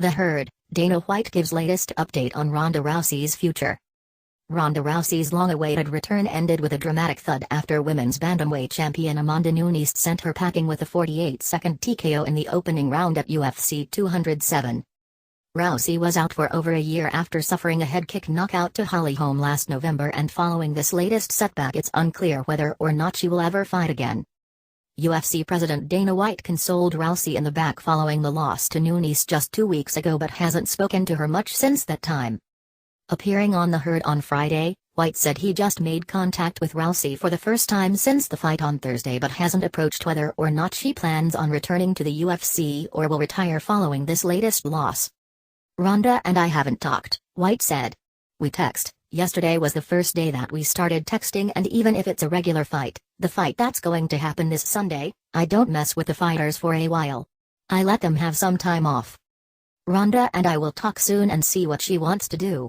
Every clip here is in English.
The Herd, Dana White gives latest update on Ronda Rousey's future. Ronda Rousey's long-awaited return ended with a dramatic thud after women's bantamweight champion Amanda Nunes sent her packing with a 48-second TKO in the opening round at UFC 207. Rousey was out for over a year after suffering a head kick knockout to Holly Holm last November, and following this latest setback it's unclear whether or not she will ever fight again. UFC President Dana White consoled Rousey in the back following the loss to Nunes just 2 weeks ago but hasn't spoken to her much since that time. Appearing on The Herd on Friday, White said he just made contact with Rousey for the first time since the fight on Thursday but hasn't approached whether or not she plans on returning to the UFC or will retire following this latest loss. "Ronda and I haven't talked," White said. "We text. Yesterday was the first day that we started texting, and even if it's a regular fight, the fight that's going to happen this Sunday, I don't mess with the fighters for a while. I let them have some time off. Ronda and I will talk soon and see what she wants to do."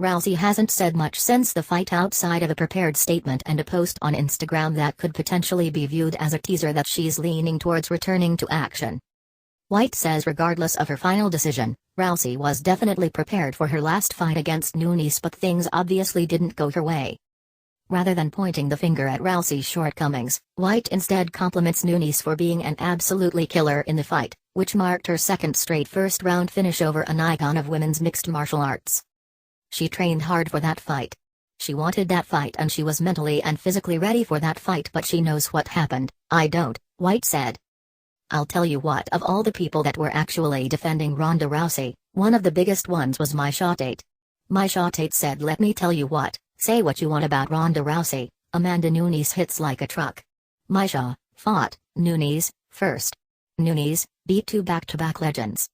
Rousey hasn't said much since the fight outside of a prepared statement and a post on Instagram that could potentially be viewed as a teaser that she's leaning towards returning to action. White says regardless of her final decision, Rousey was definitely prepared for her last fight against Nunes, but things obviously didn't go her way. Rather than pointing the finger at Rousey's shortcomings, White instead compliments Nunes for being an absolutely killer in the fight, which marked her second straight first-round finish over an icon of women's mixed martial arts. "She trained hard for that fight. She wanted that fight and she was mentally and physically ready for that fight, but she knows what happened. I don't," White said. "I'll tell you what, of all the people that were actually defending Ronda Rousey, one of the biggest ones was my shot-mate. My shot-mate said, 'Let me tell you what, say what you want about Ronda Rousey, Amanda Nunes hits like a truck. My Shaw fought Nunes first. Nunes beat two back-to-back legends.